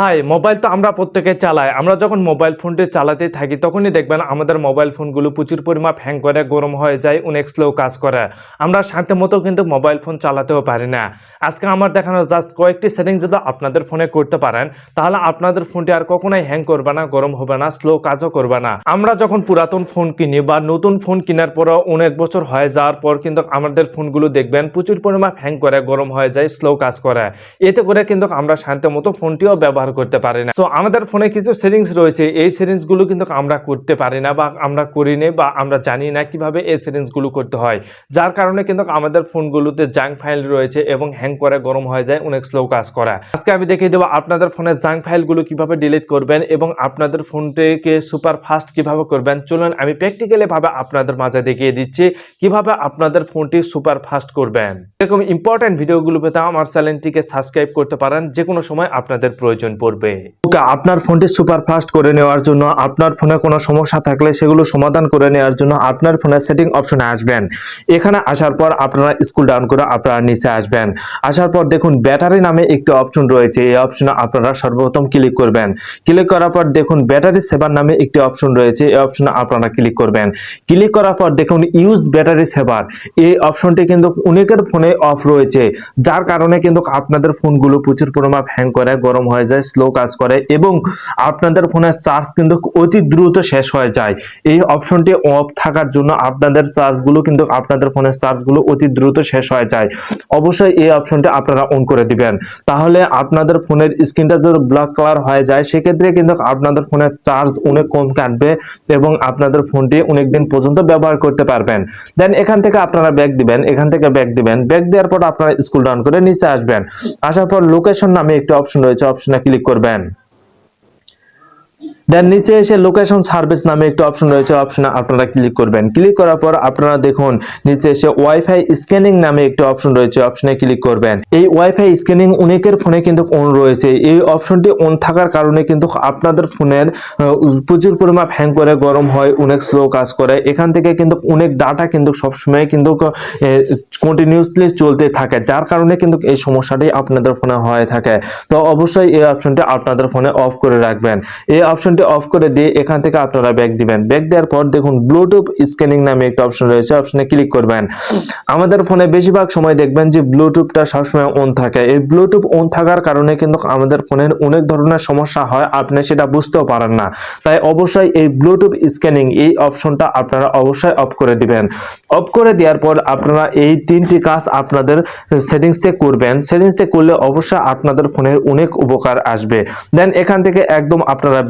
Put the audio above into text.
ভাই মোবাইল তো আমরা প্রত্যেকে চালাই। আমরা যখন মোবাইল ফোনটি চালাতে থাকি তখনই দেখবেন আমাদের মোবাইল ফোনগুলো প্রচুর পরিমাণ হ্যাং করে, গরম হয়ে যায়, অনেক স্লো কাজ করে। আমরা শান্তি মতো কিন্তু মোবাইল ফোন চালাতেও পারি না। আজকে আমার দেখানো জাস্ট কয়েকটি সেটিং যদি আপনাদের ফোনে করতে পারেন তাহলে আপনাদের ফোনটি আর কখনোই হ্যাং করবে না, গরম হবে না, স্লো কাজও করবে না। আমরা যখন পুরাতন ফোন কিনি বা নতুন ফোন কেনার পরও অনেক বছর হয়ে যাওয়ার পর কিন্তু আমাদের ফোনগুলো দেখবেন প্রচুর পরিমাণ হ্যাং করে, গরম হয়ে যায়, স্লো কাজ করে। এতে করে কিন্তু আমরা শান্তি মতো ফোনটিও ব্যবহার করতে পারি না। তো আমাদের ফোনে কিছু সেটিংস রয়েছে, এই সেটিংস গুলো কিন্তু আমরা করতে পারি না বা আমরা করি না বা আমরা জানি না কিভাবে এই সেটিংস গুলো করতে হয়, যার কারণে কিন্তু আমাদের ফোনগুলোতে জাঙ্ক ফাইল রয়েছে এবং হ্যাং করে, গরম হয়ে যায়, অনেক স্লো কাজ করে। আজকে আমি দেখিয়ে দেবো আপনাদের ফোনের জাঙ্ক ফাইলগুলো কিভাবে ডিলিট করবেন এবং আপনাদের ফোনটিকে সুপার ফাস্ট কিভাবে করবেন। চলুন আমি প্র্যাকটিক্যালি ভাবে আপনাদের মাঝে দেখিয়ে দিচ্ছি কিভাবে আপনাদের ফোনটি সুপার ফাস্ট করবেন। এরকম ইম্পর্টেন্ট ভিডিওগুলো পেতে আমার চ্যানেলটিকে সাবস্ক্রাইব করতে পারেন, যে কোনো সময় আপনাদের প্রয়োজন পড়বে। আপনার ফোনটি সুপার ফাস্ট করে নেওয়ার জন্য, আপনার ফোনে কোনো সমস্যা থাকলে সেগুলো সমাধান করে নেওয়ার জন্য আপনার ফোনের সেটিং অপশনে আসবেন। এখানে আসার পর আপনারা স্ক্রল ডাউন করে আপনারা নিচে আসবেন। আসার পর দেখুন ব্যাটারি নামে একটি অপশন রয়েছে, এই অপশনে আপনারা সর্বপ্রথম ক্লিক করবেন। ক্লিক করার পর দেখুন ব্যাটারি সেভার নামে একটি অপশন রয়েছে, এই অপশনে আপনারা ক্লিক করবেন। ক্লিক করার পর দেখুন ইউজ ব্যাটারি সেভার, এই অপশনটি কিন্তু অনেকের ফোনে অফ রয়েছে, যার কারণে কিন্তু আপনাদের ফোনগুলো প্রচুর পরিমাণ হ্যাং করে, গরম হয়ে যায়, স্লো কাজ করে এবং আপনাদের ফোনের চার্জ কিন্তু অতি দ্রুত শেষ হয়ে যায়। এই অপশনটি অফ থাকার জন্য আপনাদের চার্জগুলো কিন্তু আপনাদের ফোনের চার্জগুলো অতি দ্রুত শেষ হয়ে যায়। অবশ্যই এই অপশনটি আপনারা অন করে দিবেন, তাহলে আপনাদের ফোনের স্ক্রিনটা যদি ব্ল্যাক কালার হয়ে যায় সেক্ষেত্রে কিন্তু আপনাদের ফোনের চার্জ অনেক কম কাটবে এবং আপনাদের ফোনটি অনেক দিন পর্যন্ত ব্যবহার করতে পারবেন। দেন এখান থেকে আপনারা ব্যাক দিবেন, ব্যাক দেওয়ার পর আপনারা স্ক্রল ডাউন করে নিচে আসবেন। আসার পর লোকেশন নামে একটি অপশন রয়েছে, অপশনে ক্লিক করবেন। দেন নিচে এসে লোকেশন সার্ভিস নামে একটা অপশন রয়েছে, অপশনে আপনারা ক্লিক করবেন। ক্লিক করার পর আপনারা দেখুন নিচে এসে ওয়াইফাই স্ক্যানিং নামে একটা অপশন রয়েছে, অপশনে ক্লিক করবেন। এই ওয়াইফাই স্ক্যানিং অনেকের ফোনে কিন্তু অন রয়েছে, এই অপশনটি অন থাকার কারণে কিন্তু আপনাদের ফোনের প্রচুর পরিমাণ হ্যাং করে, গরম হয়, অনেক স্লো কাজ করে। এখান থেকে কিন্তু অনেক ডাটা কিন্তু সবসময় কিন্তু কন্টিনিউসলি চলতে থাকে, যার কারণে কিন্তু এই সমস্যাটি আপনাদের ফোনে হয়ে থাকে। তো অবশ্যই এই অপশনটি আপনাদের ফোনে অফ করে রাখবেন। এই অপশনটি অফ করে দিয়ে এখান থেকে আপনারা ব্যাক দিবেন। ব্যাক দেওয়ার পর দেখুন ব্লুটুথ স্ক্যানিং নামে একটা অপশন রয়েছে, অপশনে ক্লিক করবেন। আমাদের ফোনে বেশিরভাগ সময় দেখবেন যে ব্লুটুথটা সবসময় অন থাকে। এই ব্লুটুথ অন থাকার কারণে কিন্তু আমাদের ফোনের অনেক ধরনের সমস্যা হয়, আপনি সেটা বুঝতেও পারেন না। তাই অবশ্যই এই ব্লুটুথ স্ক্যানিং এই অপশনটা আপনারা অবশ্যই অফ করে দিবেন। অফ করে দেওয়ার পর আপনারা এই তিনটি কাজ আপনাদের সেটিংসে করবেন। সেটিংসে করলে অবশ্যই আপনাদের ফোনের অনেক উপকার আসবে। দেন এখান থেকে একদম আপনারা